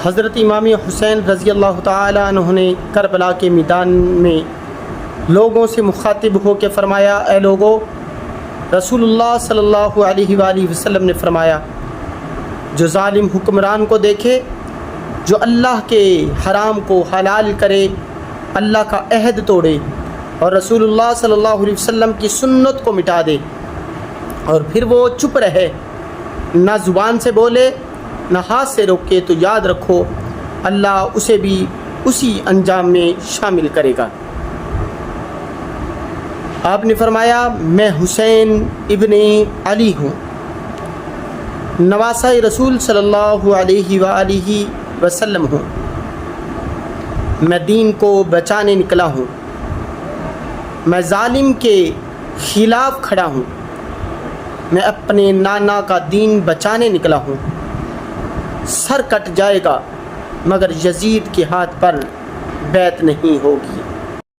حضرت امام حسین رضی اللہ تعالی عنہ نے کربلا کے میدان میں لوگوں سے مخاطب ہو کے فرمایا، اے لوگو، رسول اللہ صلی اللہ علیہ وآلہ وسلم نے فرمایا، جو ظالم حکمران کو دیکھے، جو اللہ کے حرام کو حلال کرے، اللہ کا عہد توڑے اور رسول اللہ صلی اللہ علیہ وسلم کی سنت کو مٹا دے، اور پھر وہ چپ رہے، نہ زبان سے بولے نہ ہاتھ سے روکے، تو یاد رکھو اللہ اسے بھی اسی انجام میں شامل کرے گا۔ آپ نے فرمایا، میں حسین ابن علی ہوں، نواسہ رسول صلی اللہ علیہ وآلہ وسلم ہوں، میں دین کو بچانے نکلا ہوں، میں ظالم کے خلاف کھڑا ہوں، میں اپنے نانا کا دین بچانے نکلا ہوں، سر کٹ جائے گا مگر یزید کے ہاتھ پر بیعت نہیں ہوگی۔